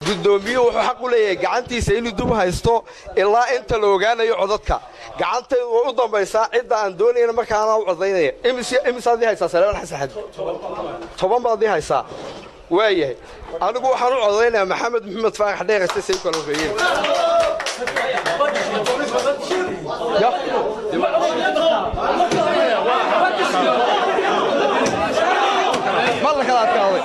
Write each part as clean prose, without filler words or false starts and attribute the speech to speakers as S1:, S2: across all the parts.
S1: guddoomiyuhu wuxuu xaq u leeyahay gacantiisa inuu dub haysto ilaa inta la ogaanayo codadka gacantaydu way u dambaysaa cidda aan doonayna markaana u codaynaya imisaadii haysaa Saleebaan Xasan Xadi 10 baadii haysaa waayahay anigu waxaan u codaynayaa Maxamed Maxamed Faarax Dheerayste say kala horeeyeen مالك هذا كاوي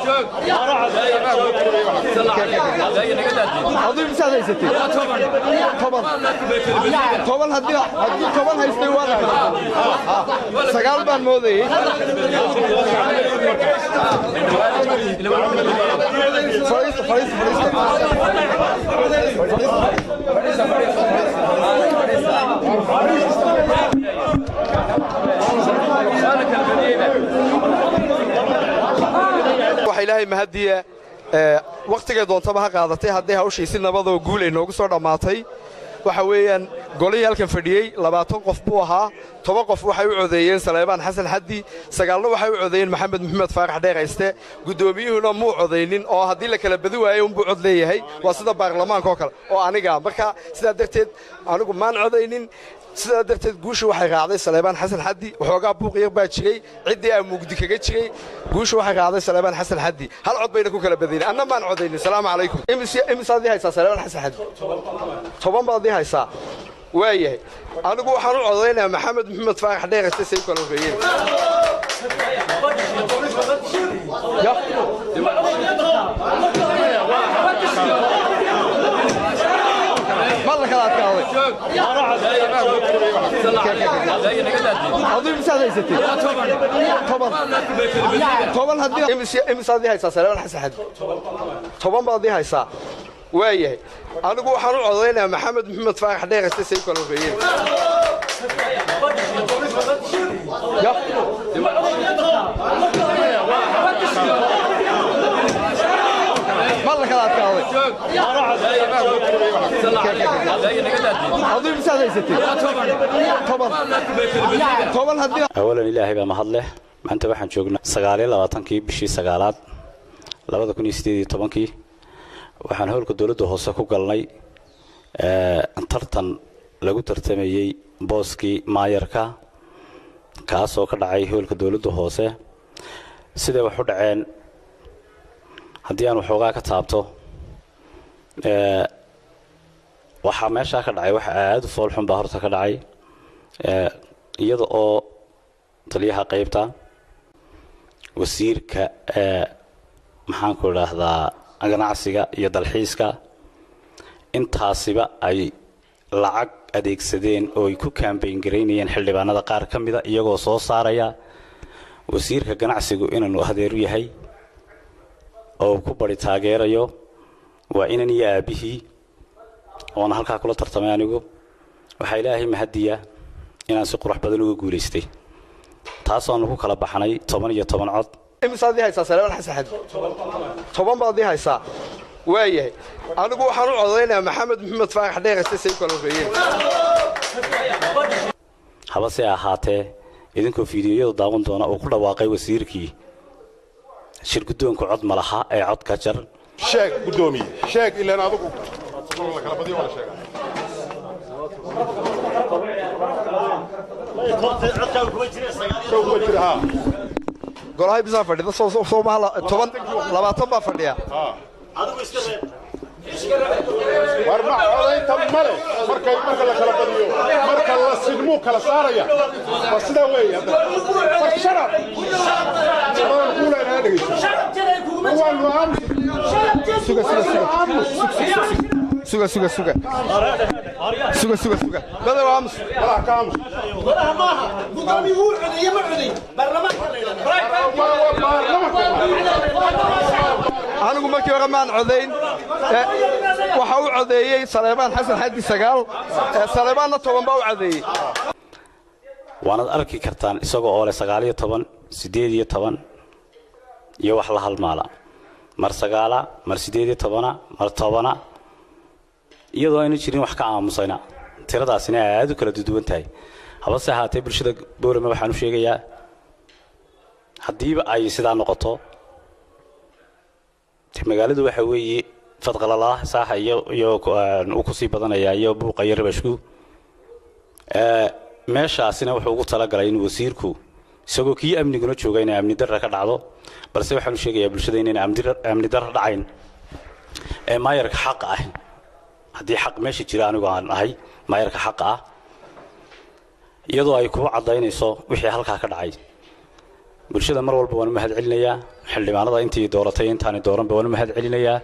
S1: هذا مساعد يستي طبعا هدي طبعا هيستوي وانا سقال بان مودي فريس waxa ilaahay mahadiya waqtiga doontaba ha qaadatay haddii hawshiisi nabadoo guul ay noogu soo dhammaatay waxa weeyaan golihii halkan fadhiyey 20 qof buu ahaa 10 qof waxay u codeeyeen Saleebaan Xasan Xadi 9 waxay u codeeyeen Maxamed Maxamed Faarax Dheerayste guddoomiyuhuna muu codeynin oo haddii la kala badi waayo uu cod leeyahay waa sida baarlamaanka oo kale oo aniga marka sida darteed anigu maan codeynin sida darteed guushu waxay raacday Saleebaan Xasan Xadi waxoogaa buuqiyo baa jiray cidii aan mugdi kaga jiray guushu waxay raacday Saleebaan Xasan Xadi hal cod bayna ku kala badiyeen anna maan codeynin salaamu calaykum imisaadii haysaa Saleebaan Xasan Xadi 10 baadii haysaa waayahay anigu waxaan u codaynayaa Maxamed Maxamed Faarax Dheerayste say kala horeeyeen مالك هذا كاوي هذا مساعد يستي طبعا هدي imisaadii haysaa Saleebaan Xasan Xadi 10 baadii haysaa waayahay anigu waxaan u codaynayaa Maxamed Maxamed Faarax Dheerayste say kala horeeyeen مالك هذا كاوي هذا مساعد يستي طبعا هدي
S2: أولا إلهي بما هدله ما أنت بحن شوقنا سقالي لواتنكي بشي سقالات 2018 waxaan howlka dawladda hoose ku galnay tartan lagu tartamayay booskii maayarka kaas oo ka dhacay howlka dawladda hoose sidee wax u dhaceen haddii aan waxoogaa ka taabto waxaa meeshaa ka dhacay wax aad u fool xun baa horta ka dhacay iyada oo taliyaha qaybta wasiirka maxaan ku idhaahdaa ganacsiga iyo dalxiiska intaasiba ay lacag adeegsadeen oo ay ku campaign gareynayeen xildhibaanada qaar ka mid ah iyagoo soo saaraya wasiirka ganacsigu inuu hadeeru yahay oo ku bari taageerayo waa inaan iyo aabihii oo halka kula tartamay anigu waxa ilaahay mahadiya inaan si qurux badan uga guuleystay taas oo ku kala baxnay 10 iyo 10 cod
S1: imisaadii haysaa Saleebaan Xasan Xadi 10 baadii haysaa waayahay anigu waxaan u codaynayaa Maxamed Maxamed Faarax Dheerayste say kala horeeyeen
S2: habase ahaatee idinkoo fiidiyooyada daawan doona oo ku dhawaaqay wasiirkii shir guddoonka cod ma laha ee cod ka jar
S3: sheeg guddoomiye sheeg ilaa adigu la kala badiyo wala sheega
S1: golahay bisaa fadhida soo mahala 20 baa fadhiya
S3: adigu iska reeb war ma codaynta male marka la kala badiyo marka la sidmu kala saaraya waa sida weey hadda war sharaf waan ku leeyahay dhageyso waan waan
S1: suga bada waa ams
S3: wala kaams
S4: wala ma gudoomi uu codeeyay ma codeey baarlamaanka
S1: anigu markii hore maan codeyn waxa uu codeeyay Saleebaan Xasan Xadi 9 Saleebaanna 10 baa u codeeyay
S2: waanaad arki kartaan isagoo oo leh 19 18 iyo wax la halmaala mar 9 mar 18 mar 10 iyadoo aynu jirin wax ka aamusayna tiradaasina aad u kala duwan tahay habase haatee bulshada boorama waxaan u sheegayaa hadiiba ay sidaa noqoto magaaladu waxa weeye fadqalala saaxa iyo uu ku sii badanaya iyo buuqa iyo rabashku meeshaasina wuxuu ugu talagalay in wasiirku isagoo kii amniguna joogay in amni darra ka dhacdo balse waxaan u sheegayaa bulshada in amni darra dhacayn maayarka xaq ah haddii xaq meesha jira anigu aan ahay maayarka xaq ah iyadoo ay ku cadaynayso wixii halkaa ka dhacay bulshada mar walba waan mahad celinayaa xildhibaanada intii dooratay intaan dooranba waan mahad celinayaa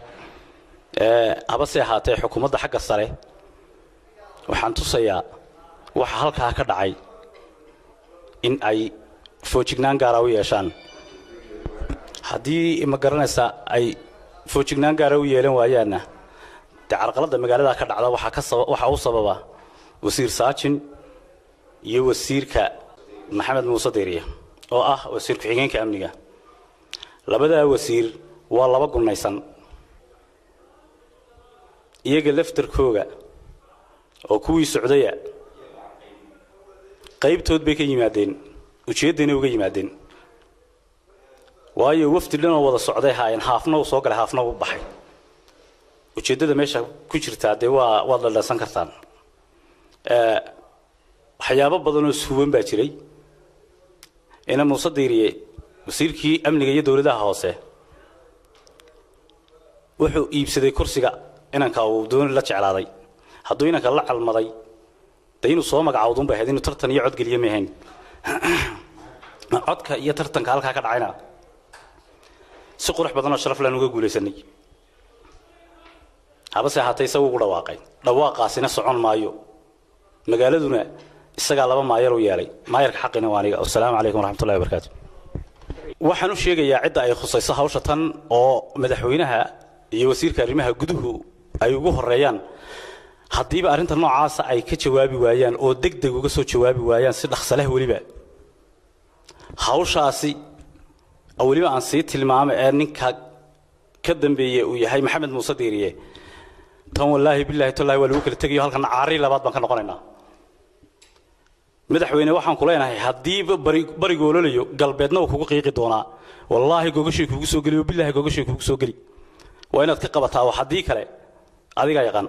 S2: haba se ahaatee xukuumadda xagga sare waxaan tusayaa waxa halkaa ka dhacay in ay foojignaan gaara u yeeshaan haddii ma garanaysa ay foojignaan gaara u yeelan waayaanna dee carqaladda magaalada ka dhacda waxa u sababa wasiir saajin iyo wasiirka maxamed muuse deeriye oo ah wasiir ku-xigeenka amniga labadaa wasiir waa laba gunaysan iyaga laftarkooga oo kuwii socdaya qaybtood bay ka yimaadeen ujeeddayna uga yimaadeen waayo wafdi dhan oo wada socday haayeen haafna uu soo galay haafna uu baxay ujeeddada meesha ku jirtaa dee waad la dhasan kartaan waxyaabo badan oo suuban baa jiray ina muuse deeriye wasiirkii amniga iyo dowladaha hoose wuxuu iibsaday kursiga inanka uu doon la jeclaaday hadduu inanka la calmaday dee inuu soo magacaawduun bay ahayd inuu tartan iyo cod geliye maahayn codka iyo tartanka halkaa ka dhacayna si qurux badan oo sharaf laan uga guulaysanay habase ahaatee isagu ugu dhawaaqay dhawaaqaasina socon maayo magaaladuna isagaa laba maayar u yeelay maayarka xaqina waa aniga assalaamu calaykum waraxmatullahi wabarakaatu waxaan u sheegayaa cidda ay khusayso hawsha tan oo madaxweynaha iyo wasiirka arrimaha guduhu ay ugu horeeyaan haddiiba arrinta noocaasa ay ka jawaabi waayaan oo degdeg uga soo jawaabi waayaan si dhaqso leh weliba hawshaasi weliba aan sii tilmaamay ee ninka ka dambeeyey uu yahay maxamed muuse deeriye tan wallaahi billaahi tallaahi waa lagu kala tegayo halkan caari labaad baan ka noqonaynaa madaxweyne waxaan ku leenahay haddiiba barigoololayo galbeedna uu kugu qiiqi doonaa wallaahi gogashay kugu soo geli billaahi gogashay kugu soo geli waa inaad ka qabataa wax haddii kale adigaa yaqaan